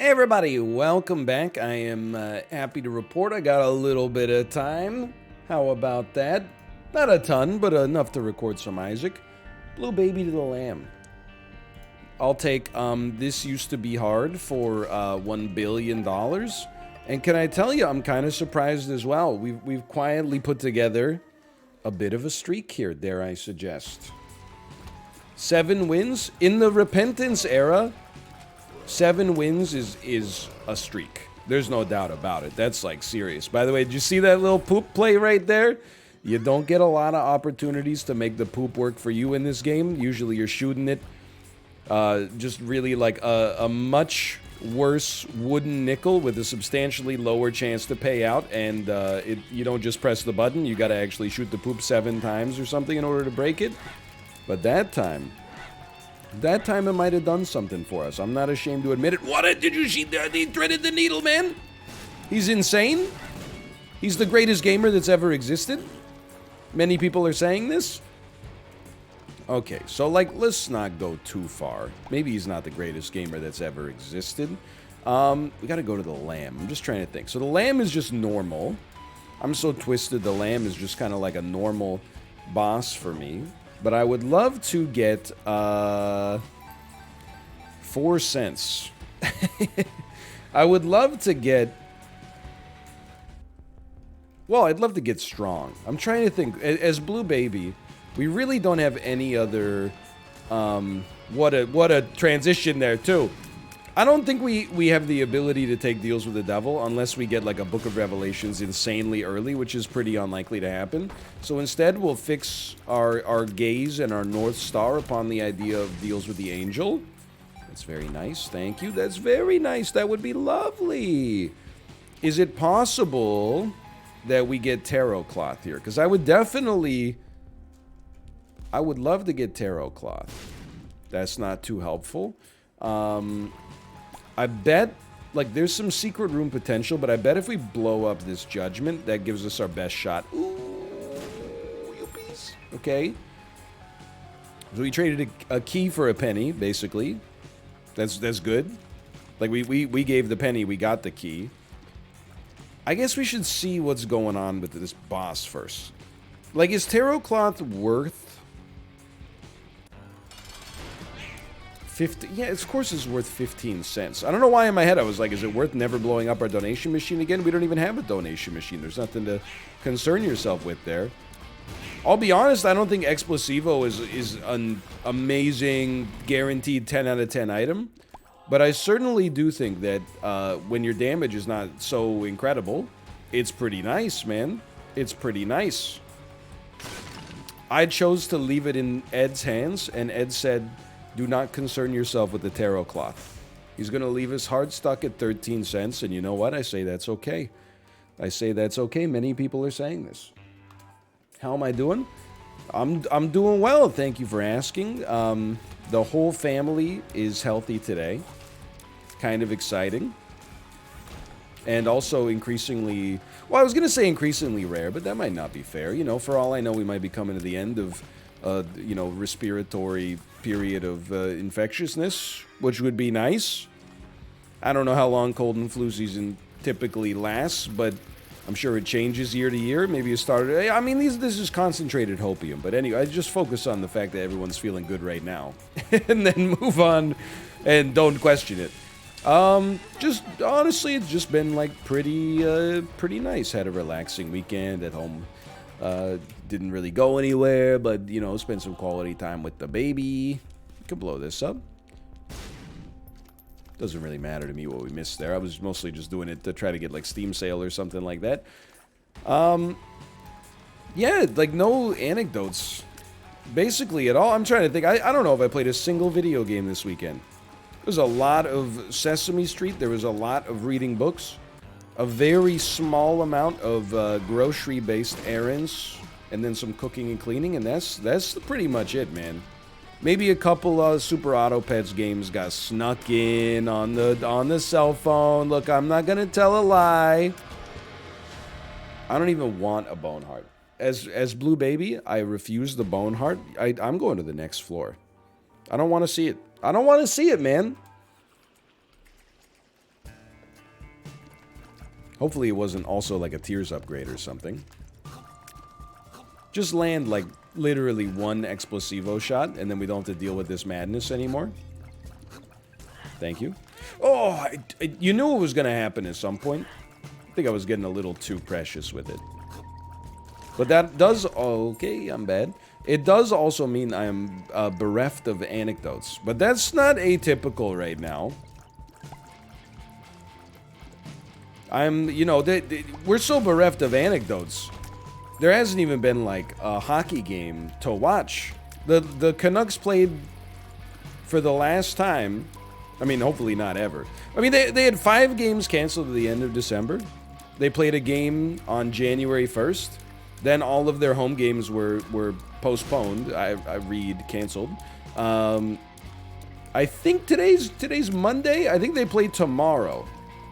Hey everybody, welcome back. I am happy to report I got a little bit of time. How about that? Not a ton, but enough to record some Isaac. Blue baby to the lamb. I'll take, this used to be hard for $1 billion. And can I tell you, I'm kind of surprised as well. We've quietly put together a bit of a streak here, dare I suggest. 7 wins in the Repentance era. 7 wins is a streak. There's no doubt about it. That's like serious. By the way, did you see that little poop play right there? You don't get a lot of opportunities to make the poop work for you in this game. Usually you're shooting it just really like a much worse wooden nickel with a substantially lower chance to pay out. And you don't just press the button. You got to actually shoot the poop 7 times or something in order to break it. But that time it might have done something for us. I'm not ashamed to admit it. Did you see that? He threaded the needle, man. He's insane. He's the greatest gamer that's ever existed. Many people are saying this. Okay, so let's not go too far. Maybe he's not the greatest gamer that's ever existed. We gotta go to the lamb. I'm just trying to think. So the lamb is just normal. I'm so twisted. The lamb is just kind of like a normal boss for me. But I would love to get 4 cents. I would love to get... Well, I'd love to get strong. I'm trying to think. As Blue Baby, we really don't have any other... What a transition there, too. I don't think we have the ability to take deals with the devil unless we get like a Book of Revelations insanely early, which is pretty unlikely to happen. So instead, we'll fix our gaze and our North Star upon the idea of deals with the angel. That's very nice. Thank you. That's very nice. That would be lovely. Is it possible that we get tarot cloth here? Because I would love to get tarot cloth. That's not too helpful. I bet, like, there's some secret room potential, but I bet if we blow up this judgment, that gives us our best shot. Ooh, you piece. Okay. So we traded a key for a penny, basically. That's good. Like, we gave the penny, we got the key. I guess we should see what's going on with this boss first. Like, is tarot cloth worth... 50, yeah, of course it's worth 15 cents. I don't know why in my head I was like, is it worth never blowing up our donation machine again? We don't even have a donation machine. There's nothing to concern yourself with there. I'll be honest, I don't think Explosivo is an amazing, guaranteed 10 out of 10 item. But I certainly do think that when your damage is not so incredible, it's pretty nice, man. It's pretty nice. I chose to leave it in Ed's hands, and Ed said... Do not concern yourself with the tarot cloth. He's going to leave us hard stuck at 13 cents, and you know what? I say that's okay. I say that's okay. Many people are saying this. How am I doing? I'm doing well. Thank you for asking. The whole family is healthy today. Kind of exciting. And also increasingly... Well, I was going to say increasingly rare, but that might not be fair. You know, for all I know, we might be coming to the end of... you know, respiratory period of infectiousness, which would be nice. I don't know how long cold and flu season typically lasts, but I'm sure it changes year to year. Maybe it started... I mean, this is concentrated hopium, but anyway, I just focus on the fact that everyone's feeling good right now. And then move on and don't question it. Just, honestly, it's just been, like, pretty nice. Had a relaxing weekend at home. Didn't really go anywhere, but, you know, spend some quality time with the baby. Could blow this up. Doesn't really matter to me what we missed there. I was mostly just doing it to try to get, like, Steam sale or something like that. Yeah, like, no anecdotes. Basically at all. I'm trying to think. I don't know if I played a single video game this weekend. There was a lot of Sesame Street. There was a lot of reading books. A very small amount of grocery-based errands, and then some cooking and cleaning, and that's pretty much it, man. Maybe a couple Super Auto Pets games got snuck in on the cell phone. Look, I'm not gonna tell a lie. I don't even want a bone heart. As Blue Baby, I refuse the bone heart. I'm going to the next floor. I don't want to see it. I don't want to see it, man. Hopefully it wasn't also like a Tears upgrade or something. Just land like literally one Explosivo shot, and then we don't have to deal with this madness anymore. Thank you. Oh, you knew it was going to happen at some point. I think I was getting a little too precious with it. But that does... Okay, I'm bad. It does also mean I'm bereft of anecdotes. But that's not atypical right now. You know, we're so bereft of anecdotes. There hasn't even been, like, a hockey game to watch. The Canucks played for the last time. I mean, hopefully not ever. I mean, they had 5 games canceled at the end of December. They played a game on January 1st. Then all of their home games were postponed. I read canceled. I think today's Monday. I think they play tomorrow.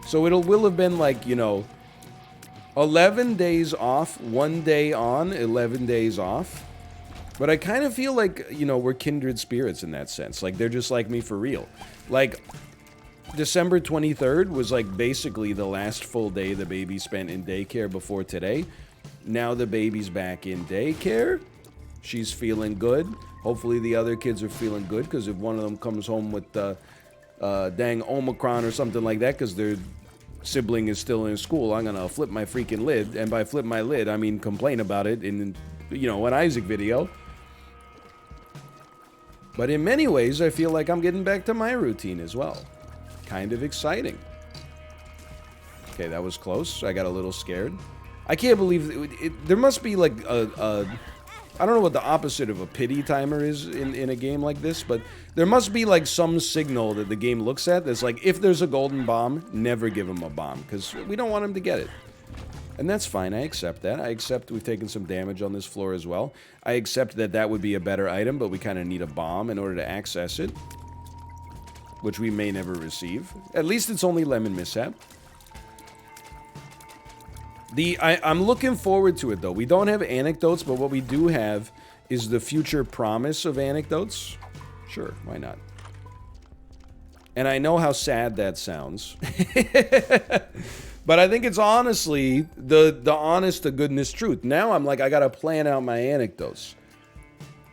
So will have been like, you know, 11 days off, 1 day on, 11 days off. But I kind of feel like, you know, we're kindred spirits in that sense. Like, they're just like me for real. Like, December 23rd was, like, basically the last full day the baby spent in daycare before today. Now the baby's back in daycare. She's feeling good. Hopefully the other kids are feeling good, because if one of them comes home with dang Omicron or something like that, because their sibling is still in school, I'm going to flip my freaking lid. And by flip my lid, I mean complain about it in, you know, an Isaac video. But in many ways, I feel like I'm getting back to my routine as well. Kind of exciting. Okay, that was close. I got a little scared. I can't believe... there must be like I don't know what the opposite of a pity timer is in a game like this, but there must be like some signal that the game looks at that's like, if there's a golden bomb, never give him a bomb, because we don't want him to get it. And that's fine, I accept that. I accept we've taken some damage on this floor as well. I accept that that would be a better item, but we kind of need a bomb in order to access it, which we may never receive. At least it's only Lemon Mishap. I'm looking forward to it, though. We don't have anecdotes, but what we do have is the future promise of anecdotes. Sure, why not? And I know how sad that sounds. But I think it's honestly the honest to goodness truth. Now I'm like, I gotta plan out my anecdotes.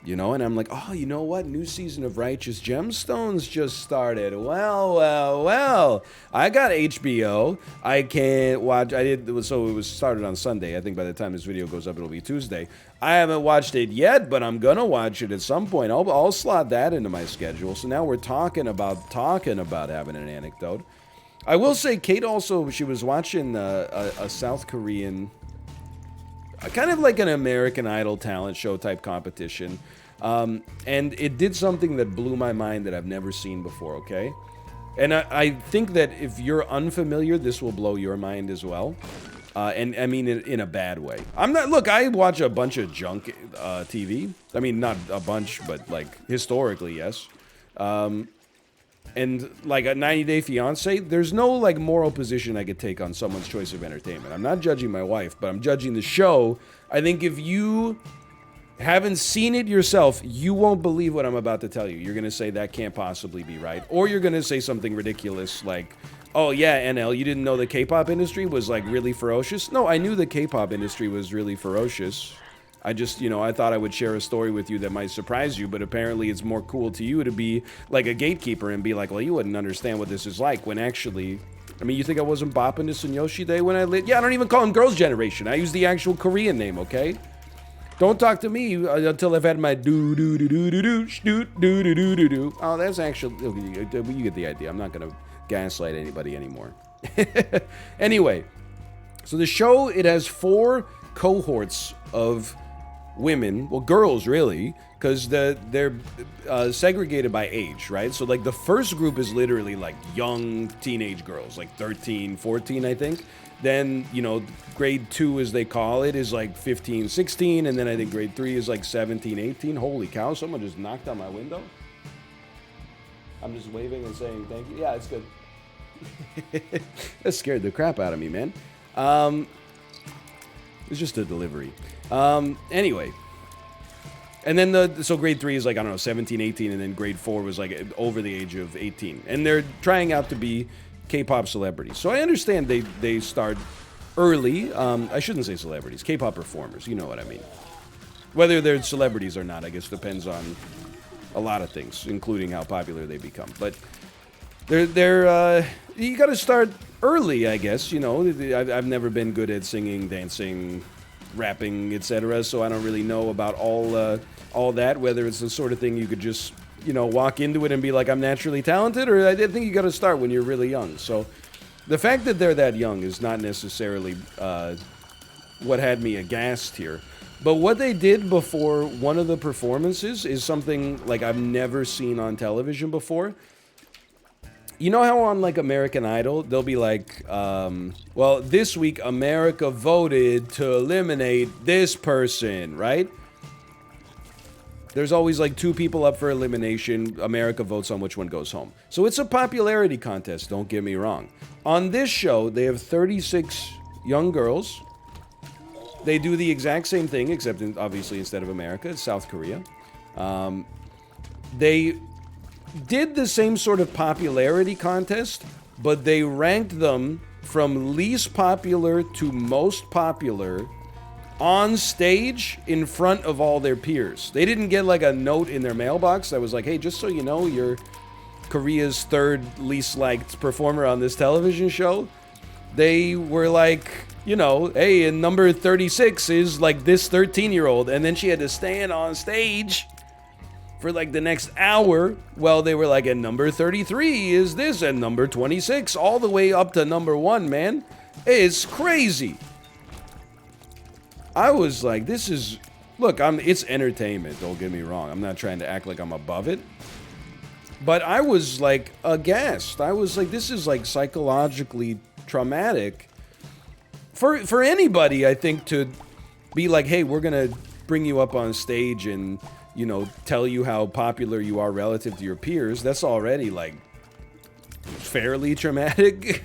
You know, and I'm like, oh, you know what? New season of Righteous Gemstones just started. Well. I got HBO. I can't watch. So it was started on Sunday. I think by the time this video goes up, it'll be Tuesday. I haven't watched it yet, but I'm gonna watch it at some point. I'll slot that into my schedule. So now we're talking about having an anecdote. I will say, Kate also, she was watching a South Korean, kind of like an American Idol talent show type competition. And it did something that blew my mind that I've never seen before, okay? And I think that if you're unfamiliar, this will blow your mind as well. And I mean in a bad way. Look, I watch a bunch of junk TV. I mean, not a bunch, but like historically, yes. And like a 90 Day Fiance, there's no like moral position I could take on someone's choice of entertainment. I'm not judging my wife, but I'm judging the show. I think if you haven't seen it yourself, you won't believe what I'm about to tell you. You're going to say that can't possibly be right. Or you're going to say something ridiculous like, oh yeah, NL, you didn't know the K-pop industry was like really ferocious? No, I knew the K-pop industry was really ferocious. I just, you know, I thought I would share a story with you that might surprise you, but apparently it's more cool to you to be like a gatekeeper and be like, well, you wouldn't understand what this is like, when actually, I mean, you think I wasn't bopping to Sunyoshi Day when I lit? Yeah, I don't even call him Girls' Generation. I use the actual Korean name, okay? Don't talk to me until I've had my do-do-do-do-do-do-do-do-do-do-do-do. Oh, that's actually, you get the idea. I'm not going to gaslight anybody anymore. Anyway, so the show, it has 4 cohorts of women, well, girls really, because they're segregated by age, right? So like the first group is literally like young teenage girls, like 13, 14, I think. Then, you know, grade 2, as they call it, is like 15, 16, and then I think grade 3 is like 17, 18. Holy cow, someone just knocked on my window. I'm just waving and saying thank you. Yeah, it's good. That scared the crap out of me, man. It's just a delivery. Anyway. And then so grade 3 is like, I don't know, 17, 18, and then grade 4 was like over the age of 18. And they're trying out to be K-pop celebrities. So I understand they start early. I shouldn't say celebrities. K-pop performers. You know what I mean. Whether they're celebrities or not, I guess depends on a lot of things, including how popular they become. But you got to start early, I guess. You know, I've never been good at singing, dancing, rapping, etc. So I don't really know about all that. Whether it's the sort of thing you could just, you know, walk into it and be like, I'm naturally talented, or I think you got to start when you're really young. So the fact that they're that young is not necessarily what had me aghast here. But what they did before one of the performances is something like I've never seen on television before. You know how on like American Idol, they'll be like, well, this week America voted to eliminate this person, right? There's always like 2 people up for elimination. America votes on which one goes home. So it's a popularity contest, don't get me wrong. On this show, they have 36 young girls. They do the exact same thing, except obviously instead of America, it's South Korea. They did the same sort of popularity contest, but they ranked them from least popular to most popular on stage in front of all their peers. They didn't get like a note in their mailbox that was like, hey, just so you know, you're Korea's 3rd least liked performer on this television show. They were like, you know, hey, and number 36 is like this 13-year-old. And then she had to stand on stage for like the next hour while they were like, and number 33 is this, and number 26, all the way up to number 1, man. It's crazy. I was like, this is, look, it's entertainment, don't get me wrong. I'm not trying to act like I'm above it. But I was like aghast. I was like, this is like psychologically traumatic for anybody, I think, to be like, hey, we're gonna bring you up on stage and, you know, tell you how popular you are relative to your peers. That's already like fairly traumatic.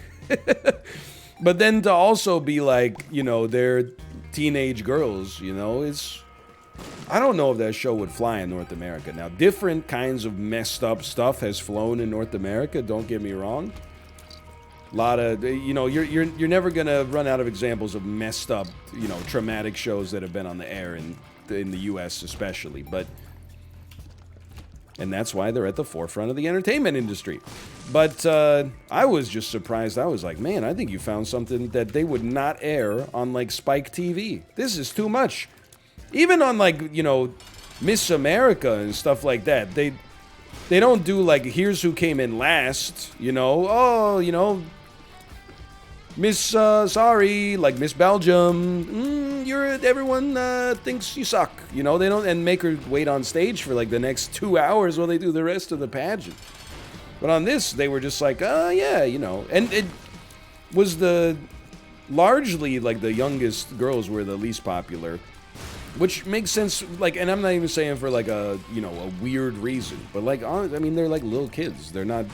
But then to also be like, you know, they're teenage girls, you know, I don't know if that show would fly in North America. Now, different kinds of messed up stuff has flown in North America, don't get me wrong. A lot of, you know, you're never gonna run out of examples of messed up, you know, traumatic shows that have been on the air in the U.S. especially, and that's why they're at the forefront of the entertainment industry. But I was just surprised. I was like, man, I think you found something that they would not air on like Spike TV. This is too much. Even on like, you know, Miss America and stuff like that, they don't do like, here's who came in last, you know, oh, you know, Miss, sorry, like Miss Belgium, everyone thinks you suck, you know, they don't, and make her wait on stage for like the next 2 hours while they do the rest of the pageant. But on this, they were just like, yeah, you know, and it was largely like the youngest girls were the least popular, which makes sense, like, and I'm not even saying for like a, you know, a weird reason, but like, I mean, they're like little kids. They're not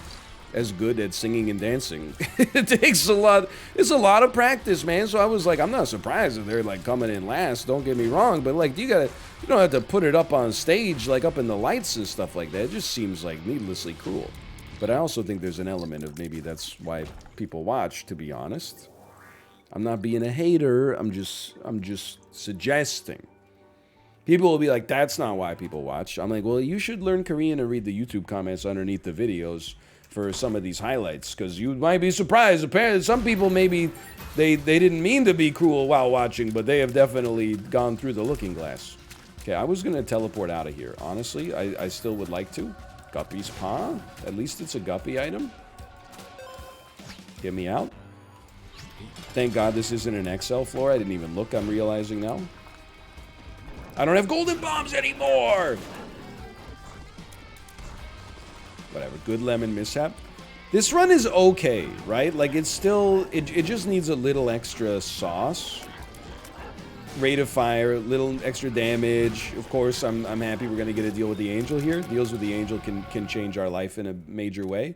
as good at singing and dancing. It takes it's a lot of practice, man. So I was like, I'm not surprised if they're like coming in last, don't get me wrong, but like, you don't have to put it up on stage, like up in the lights and stuff like that. It just seems like needlessly cruel. But I also think there's an element of maybe that's why people watch, to be honest. I'm not being a hater, I'm just suggesting. People will be like, that's not why people watch. I'm like, well, you should learn Korean and read the YouTube comments underneath the videos for some of these highlights, because you might be surprised. Apparently, some people maybe they didn't mean to be cruel while watching, but they have definitely gone through the looking glass. Okay, I was gonna teleport out of here. Honestly, I still would like to. Guppy's Paw? At least it's a Guppy item. Get me out. Thank God this isn't an XL floor. I didn't even look, I'm realizing now. I don't have golden bombs anymore! Whatever, good lemon mishap. This run is okay, right? Like, it's still, it just needs a little extra sauce. Rate of fire, little extra damage. Of course, I'm happy we're going to get a deal with the angel here. Deals with the angel can change our life in a major way.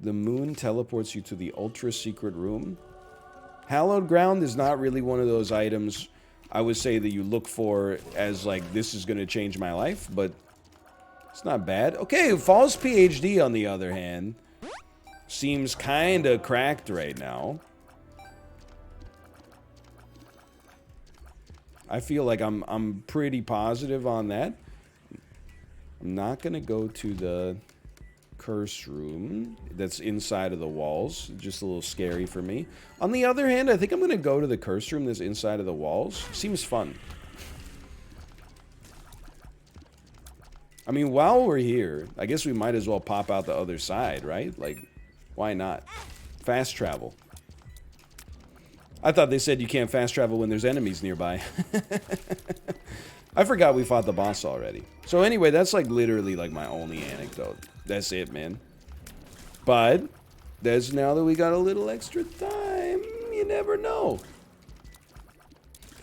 The moon teleports you to the ultra secret room. Hallowed ground is not really one of those items I would say that you look for as like, this is going to change my life, but it's not bad. Okay, False PhD, on the other hand, seems kind of cracked right now. I feel like I'm pretty positive on that. I'm not gonna go to the curse room that's inside of the walls. Just a little scary for me. On the other hand, I think I'm gonna go to the curse room that's inside of the walls. Seems fun. I mean, while we're here, I guess we might as well pop out the other side, right? Like, why not? Fast travel. I thought they said you can't fast travel when there's enemies nearby. I forgot we fought the boss already. So anyway, that's like literally like my only anecdote. That's it, man. But there's now that we got a little extra time, you never know.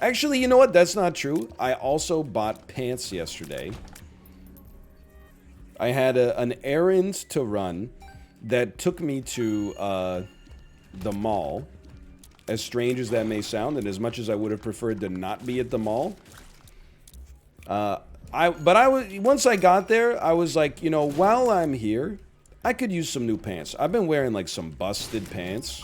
Actually, you know what? That's not true. I also bought pants yesterday. I had an errand to run that took me to the mall. As strange as that may sound, and as much as I would have preferred to not be at the mall, once I got there, I was like, you know, while I'm here, I could use some new pants. I've been wearing like some busted pants.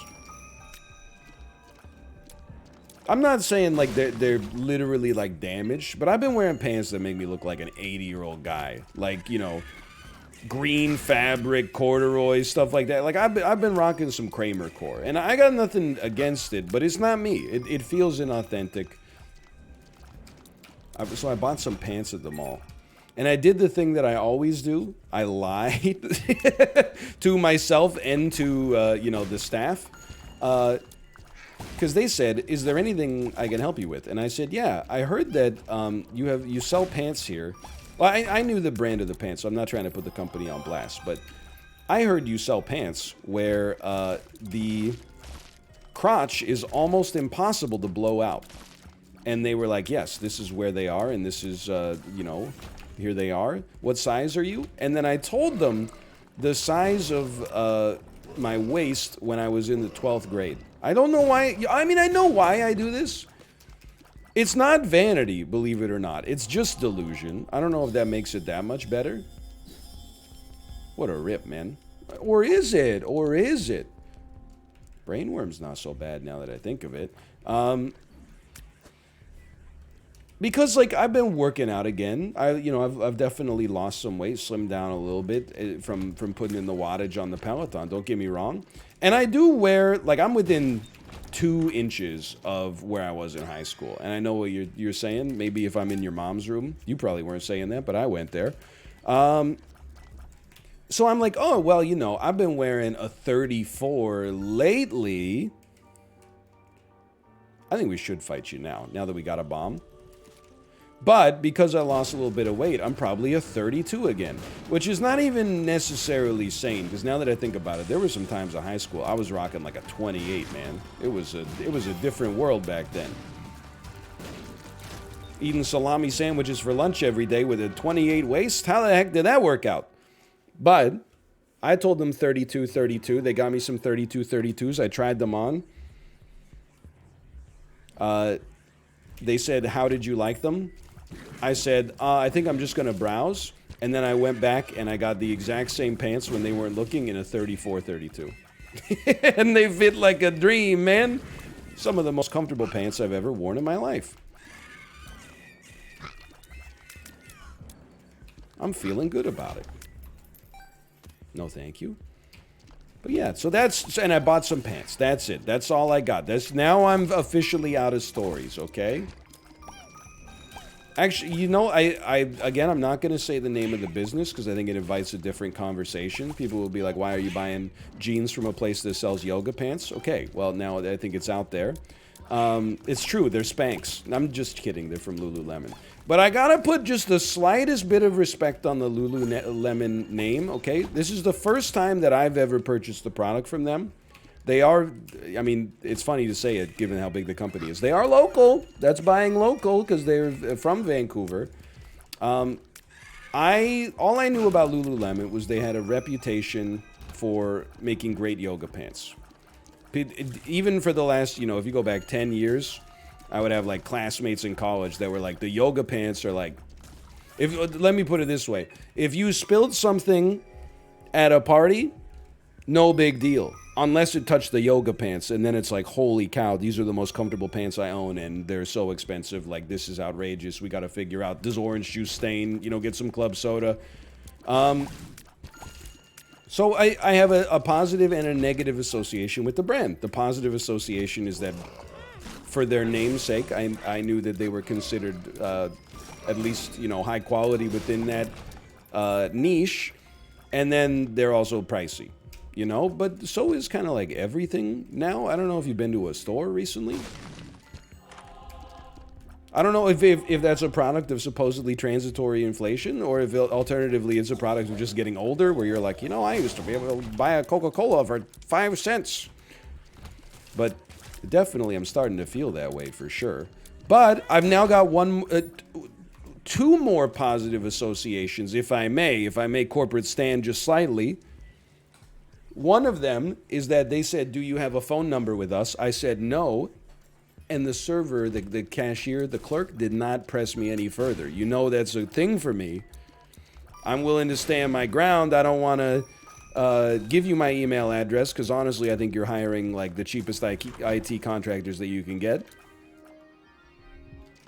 I'm not saying like they're literally like damaged, but I've been wearing pants that make me look like an 80-year-old guy. Like, you know, green fabric, corduroy, stuff like that. Like, I've been rocking some Kramer core, and I got nothing against it, but it's not me. It feels inauthentic. So I bought some pants at the mall, and I did the thing that I always do. I lied to myself and to, you know, the staff, because they said, "Is there anything I can help you with?" And I said, "Yeah, I heard that you sell pants here." Well, I knew the brand of the pants, so I'm not trying to put the company on blast, but I heard you sell pants where the crotch is almost impossible to blow out. And they were like, yes, this is where they are, and this is, you know, here they are. What size are you? And then I told them the size of my waist when I was in the 12th grade. I don't know why. I mean, I know why I do this. It's not vanity, believe it or not. It's just delusion. I don't know if that makes it that much better. What a rip, man. Or is it? Or is it? Brainworm's not so bad now that I think of it. Because, like, I've been working out again. I've definitely lost some weight, slimmed down a little bit from putting in the wattage on the Peloton. Don't get me wrong. And I do wear, like, I'm within 2 inches of where I was in high school. And I know what you're saying. Maybe if I'm in your mom's room. You probably weren't saying that, but I went there. So I'm like, oh, well, you know, I've been wearing a 34 lately. I think we should fight you now that we got a bomb. But because I lost a little bit of weight, I'm probably a 32 again, which is not even necessarily sane, because now that I think about it, there were some times in high school I was rocking like a 28, man. It was a different world back then. Eating salami sandwiches for lunch every day with a 28 waist? How the heck did that work out? But I told them 32, 32. They got me some 32, 32s. I tried them on. They said, how did you like them? I said, I think I'm just going to browse. And then I went back and I got the exact same pants when they weren't looking in a 34, 32. And they fit like a dream, man. Some of the most comfortable pants I've ever worn in my life. I'm feeling good about it. No, thank you. But yeah, so and I bought some pants. That's it. That's all I got. Now I'm officially out of stories, okay? Actually, you know, again, I'm not going to say the name of the business because I think it invites a different conversation. People will be like, why are you buying jeans from a place that sells yoga pants? Okay, well, now I think it's out there. It's true, they're Spanx. I'm just kidding, they're from Lululemon. But I gotta put just the slightest bit of respect on the Lululemon name, okay? This is the first time that I've ever purchased the product from them. They are, I mean, it's funny to say it given how big the company is. They are local. That's buying local because they're from Vancouver. All I knew about Lululemon was they had a reputation for making great yoga pants. Even for the last, you know, if you go back 10 years, I would have like classmates in college that were like, the yoga pants are like, let me put it this way. If you spilled something at a party, no big deal. Unless it touched the yoga pants, and then it's like, holy cow, these are the most comfortable pants I own, and they're so expensive. Like, this is outrageous. We got to figure out, does orange juice stain? You know, get some club soda. So I have a positive and a negative association with the brand. The positive association is that for their namesake, I knew that they were considered at least, you know, high quality within that niche, and then they're also pricey. You know, but so is kind of like everything now. I don't know if you've been to a store recently. I don't know if that's a product of supposedly transitory inflation, or if alternatively it's a product of just getting older, where you're like, you know, I used to be able to buy a Coca-Cola for 5 cents. But definitely I'm starting to feel that way for sure. But I've now got two more positive associations, if I may corporate stand just slightly. One of them is that they said, do you have a phone number with us? I said no. And the server, the cashier, the clerk did not press me any further. You know, that's a thing for me. I'm willing to stand my ground. I don't want to give you my email address because honestly, I think you're hiring like the cheapest IT contractors that you can get.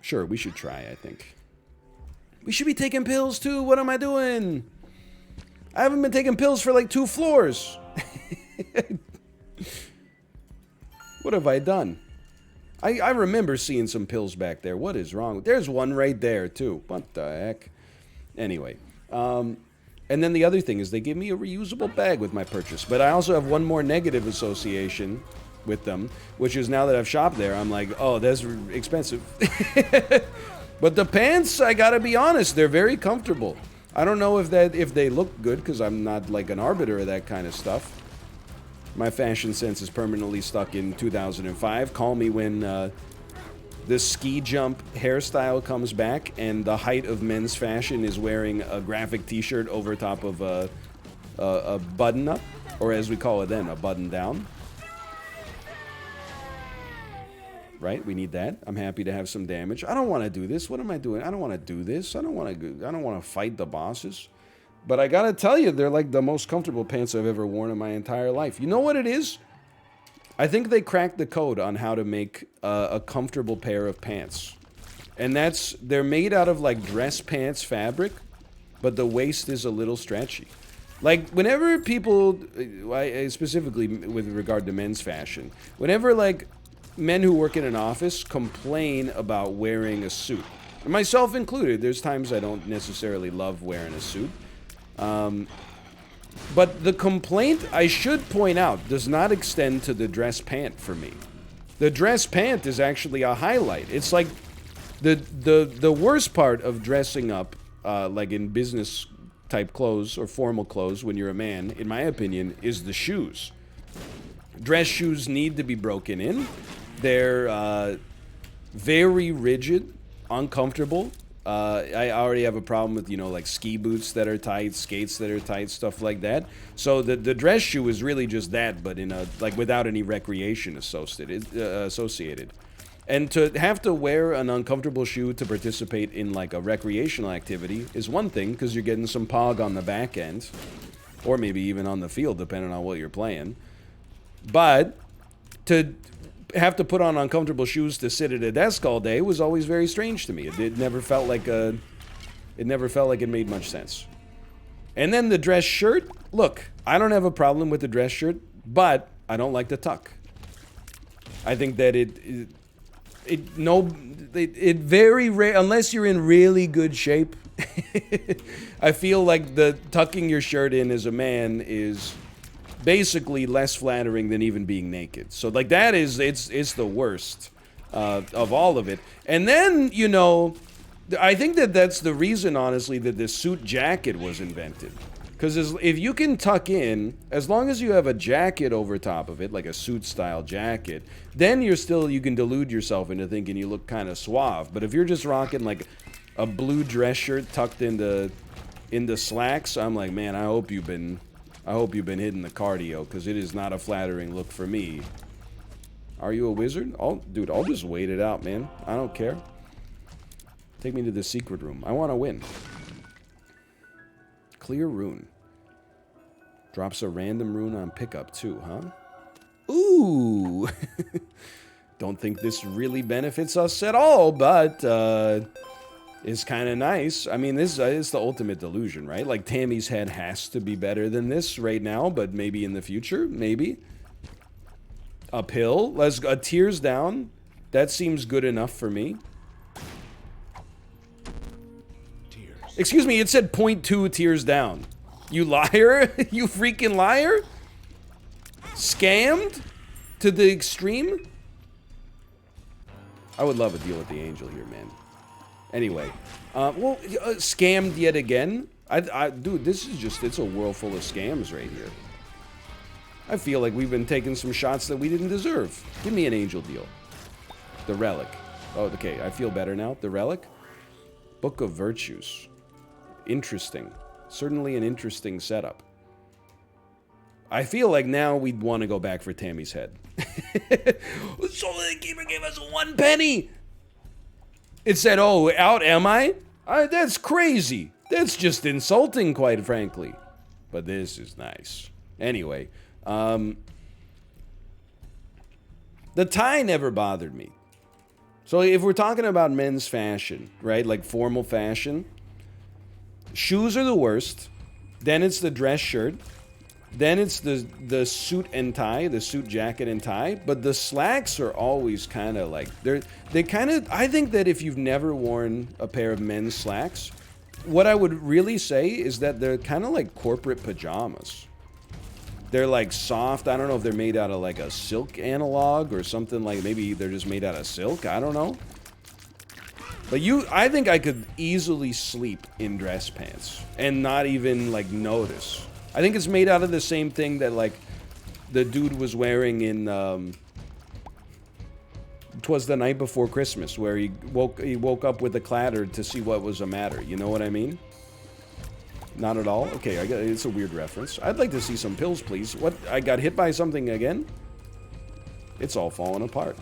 Sure, we should try, I think. We should be taking pills too. What am I doing? I haven't been taking pills for like 2 floors. What have I done? I remember seeing some pills back there. What is wrong? There's one right there, too. What the heck? Anyway. And then the other thing is they give me a reusable bag with my purchase. But I also have one more negative association with them, which is now that I've shopped there, I'm like, oh, that's expensive. But the pants, I gotta be honest, they're very comfortable. I don't know if they look good, because I'm not like an arbiter of that kind of stuff. My fashion sense is permanently stuck in 2005. Call me when the ski jump hairstyle comes back and the height of men's fashion is wearing a graphic t-shirt over top of a button-up, or as we call it then, a button-down. Right? We need that. I'm happy to have some damage. I don't want to do this. What am I doing? I don't want to do this. I don't want to fight the bosses. But I gotta tell you, they're like the most comfortable pants I've ever worn in my entire life. You know what it is? I think they cracked the code on how to make a comfortable pair of pants. And they're made out of like dress pants fabric, but the waist is a little stretchy. Like, whenever people, specifically with regard to men's fashion, whenever like men who work in an office complain about wearing a suit, myself included, there's times I don't necessarily love wearing a suit. But the complaint, I should point out, does not extend to the dress pant for me. The dress pant is actually a highlight. It's like the worst part of dressing up, like in business type clothes or formal clothes when you're a man, in my opinion, is the shoes. Dress shoes need to be broken in. They're very rigid, uncomfortable. I already have a problem with, you know, like ski boots that are tight, skates that are tight, stuff like that. So the dress shoe is really just that, but in a, like, without any recreation associated. And to have to wear an uncomfortable shoe to participate in like a recreational activity is one thing, because you're getting some pog on the back end, or maybe even on the field, depending on what you're playing. But to have to put on uncomfortable shoes to sit at a desk all day was always very strange to me. It never felt like it made much sense. And then the dress shirt. Look, I don't have a problem with the dress shirt, but I don't like the tuck. I think that unless you're in really good shape, I feel like the tucking your shirt in as a man is basically less flattering than even being naked. So like that is, it's the worst of all of it. And then, you know, I think that's the reason, honestly, that the suit jacket was invented. Because if you can tuck in, as long as you have a jacket over top of it, like a suit style jacket, then you can delude yourself into thinking you look kind of suave. But if you're just rocking like a blue dress shirt tucked into slacks, I'm like, man, I hope you've been hitting the cardio, because it is not a flattering look for me. Are you a wizard? Dude, I'll just wait it out, man. I don't care. Take me to the secret room. I want to win. Clear rune. Drops a random rune on pickup too, huh? Ooh! Don't think this really benefits us at all, but it's kind of nice. I mean, this is the ultimate delusion, right? Like, Tammy's head has to be better than this right now, but maybe in the future, maybe. Uphill, let's go. Tears down. That seems good enough for me. Tears. Excuse me, it said 0.2 tears down. You liar? You freaking liar? Scammed to the extreme? I would love a deal with the angel here, man. Anyway, scammed yet again. Dude, this is just, it's a world full of scams right here. I feel like we've been taking some shots that we didn't deserve. Give me an angel deal. The relic. Oh, okay, I feel better now. The relic. Book of Virtues. Interesting. Certainly an interesting setup. I feel like now we'd want to go back for Tammy's head. Soul of the Keeper gave us 1 penny! It said, oh, out am I? That's crazy. That's just insulting, quite frankly. But this is nice. Anyway, the tie never bothered me. So if we're talking about men's fashion, right, like formal fashion, shoes are the worst. Then it's the dress shirt. Then it's the suit and tie, the suit jacket and tie. But the slacks are always kind of like, they kind of, I think that if you've never worn a pair of men's slacks, what I would really say is that they're kind of like corporate pajamas. They're like soft. I don't know if they're made out of like a silk analog or something, like maybe they're just made out of silk. I don't know. But I think I could easily sleep in dress pants and not even like notice. I think it's made out of the same thing that like the dude was wearing in 'Twas the Night Before Christmas, where he woke up with a clatter to see what was the matter. You know what I mean? Not at all? Okay, it's a weird reference. I'd like to see some pills, please. What? I got hit by something again? It's all falling apart.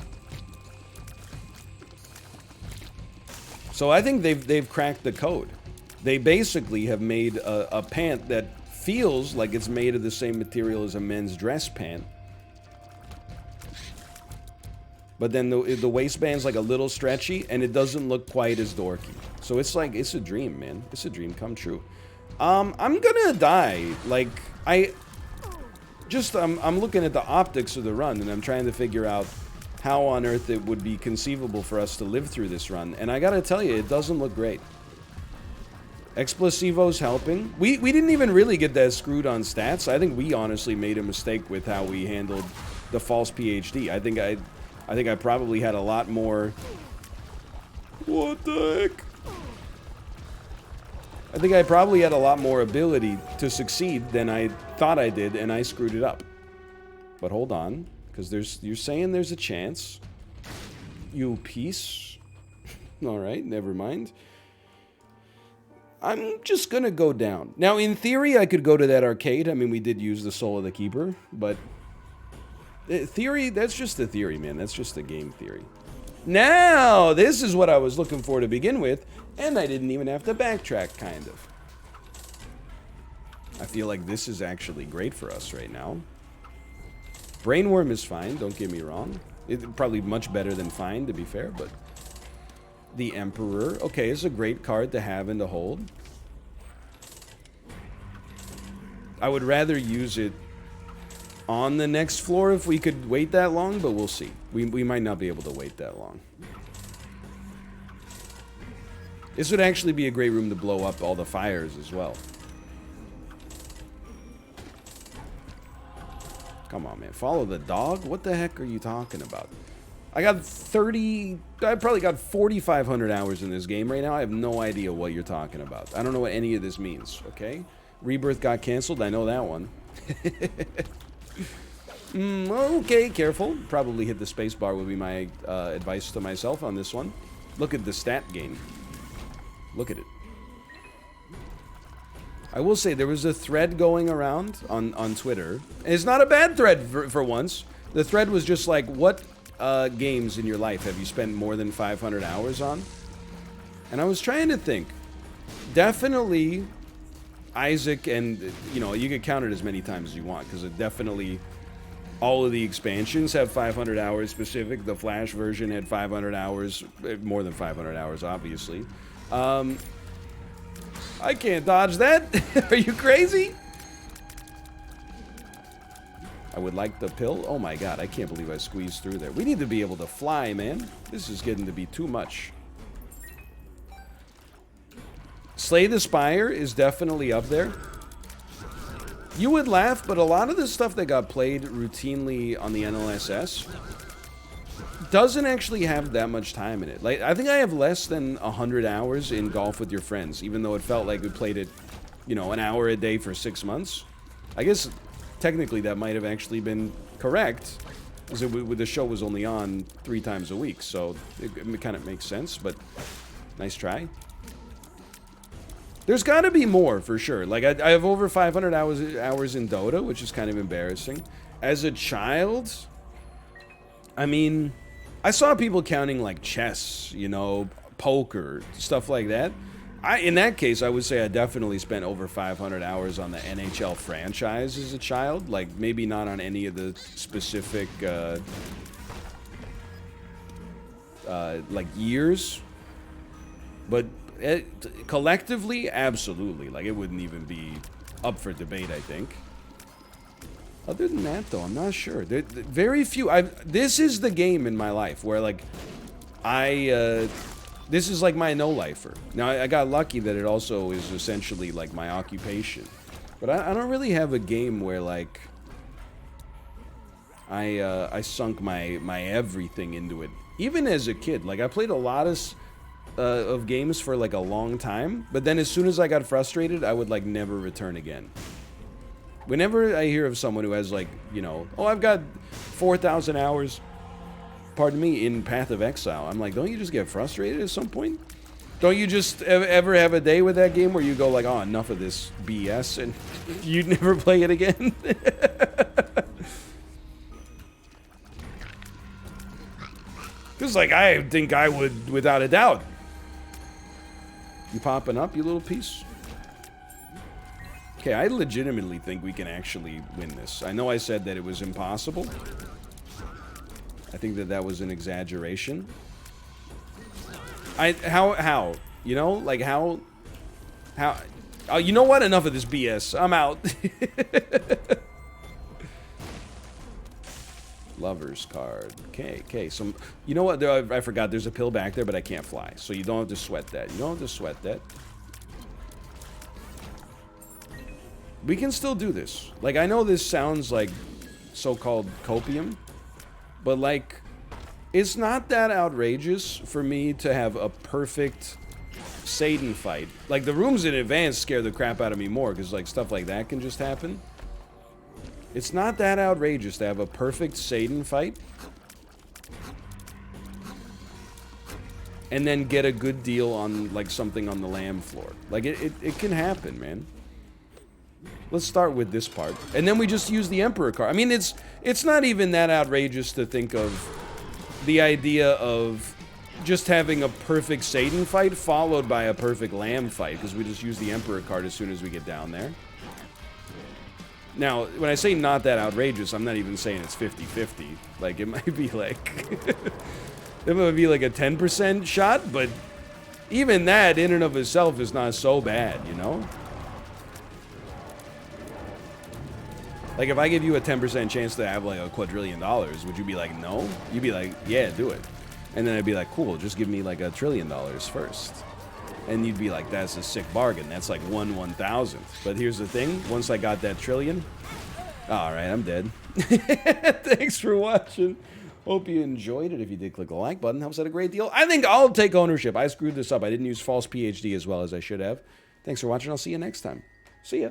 So I think they've cracked the code. They basically have made a pant that feels like it's made of the same material as a men's dress pant. But then the waistband's like a little stretchy, and it doesn't look quite as dorky. So it's like, it's a dream, man. It's a dream come true. I'm gonna die. Like, I'm looking at the optics of the run, and I'm trying to figure out how on earth it would be conceivable for us to live through this run. And I gotta tell you, it doesn't look great. Explosivo's helping. We didn't even really get that screwed on stats. I think we honestly made a mistake with how we handled the false PhD. I think I probably had a lot more... What the heck? I think I probably had a lot more ability to succeed than I thought I did, and I screwed it up. But hold on, because you're saying there's a chance. You piece. Alright, never mind. I'm just gonna go down. Now, in theory, I could go to that arcade. I mean, we did use the Soul of the Keeper, but... Theory, that's just a theory, man. That's just a game theory. Now, this is what I was looking for to begin with, and I didn't even have to backtrack, kind of. I feel like this is actually great for us right now. Brainworm is fine, don't get me wrong. It's probably much better than fine, to be fair, but... The Emperor. Okay, it's a great card to have and to hold. I would rather use it on the next floor if we could wait that long, but we'll see. We might not be able to wait that long. This would actually be a great room to blow up all the fires as well. Come on, man. Follow the dog? What the heck are you talking about? I probably got 4,500 hours in this game right now. I have no idea what you're talking about. I don't know what any of this means, okay? Rebirth got canceled. I know that one. Okay, careful. Probably hit the space bar would be my advice to myself on this one. Look at the stat gain. Look at it. I will say, there was a thread going around on Twitter. And it's not a bad thread for once. The thread was just like, what games in your life have you spent more than 500 hours on? And I was trying to think. Definitely Isaac, and, you know, you could count it as many times as you want, because it definitely, all of the expansions have 500 hours specific. The Flash version had 500 hours, more than 500 hours, obviously. I can't dodge that. Are you crazy? I would like the pill. Oh my god, I can't believe I squeezed through there. We need to be able to fly, man. This is getting to be too much. Slay the Spire is definitely up there. You would laugh, but a lot of the stuff that got played routinely on the NLSS doesn't actually have that much time in it. Like, I think I have less than 100 hours in Golf with Your Friends, even though it felt like we played it, you know, an hour a day for 6 months. I guess technically that might have actually been correct, because the show was only on 3 times a week, so it kind of makes sense, but nice try. There's got to be more, for sure. Like, I have over 500 hours in Dota, which is kind of embarrassing. As a child, I mean, I saw people counting, like, chess, you know, poker, stuff like that. In that case, I would say I definitely spent over 500 hours on the NHL franchise as a child. Like, maybe not on any of the specific, like, years. But collectively, absolutely. Like, it wouldn't even be up for debate, I think. Other than that, though, I'm not sure. Very few. This is the game in my life where, like, this is like my no-lifer. Now, I got lucky that it also is essentially like my occupation. But I don't really have a game where, like, I sunk my everything into it. Even as a kid, like, I played a lot of games for, like, a long time. But then as soon as I got frustrated, I would, like, never return again. Whenever I hear of someone who has, like, you know, oh, I've got 4,000 hours, pardon me, in Path of Exile, I'm like, don't you just get frustrated at some point? Don't you just ever have a day with that game where you go like, oh, enough of this BS, and you'd never play it again? Because, like, I think I would, without a doubt. You popping up, you little piece? Okay, I legitimately think we can actually win this. I know I said that it was impossible. I think that was an exaggeration. How? You know, like, how? Oh, you know what? Enough of this BS. I'm out. Lover's card. Okay. So, you know what? I forgot there's a pill back there, but I can't fly. So you don't have to sweat that. You don't have to sweat that. We can still do this. Like, I know this sounds like so-called copium, but, like, it's not that outrageous for me to have a perfect Satan fight. Like, the rooms in advance scare the crap out of me more, because, like, stuff like that can just happen. It's not that outrageous to have a perfect Satan fight and then get a good deal on, like, something on the lamb floor. Like, it can happen, man. Let's start with this part. And then we just use the Emperor card. I mean, it's not even that outrageous to think of the idea of just having a perfect Satan fight followed by a perfect lamb fight, because we just use the Emperor card as soon as we get down there. Now, when I say not that outrageous, I'm not even saying it's 50-50. Like, it might be like... it might be like a 10% shot, but even that in and of itself is not so bad, you know? Like, if I give you a 10% chance to have, like, $2 quadrillion, would you be like, no? You'd be like, yeah, do it. And then I'd be like, cool, just give me, like, $1 trillion first. And you'd be like, that's a sick bargain. That's like 1/1000th. But here's the thing. Once I got that trillion, all right, I'm dead. Thanks for watching. Hope you enjoyed it. If you did, click the like button. Helps out a great deal. I think I'll take ownership. I screwed this up. I didn't use false PhD as well as I should have. Thanks for watching. I'll see you next time. See ya.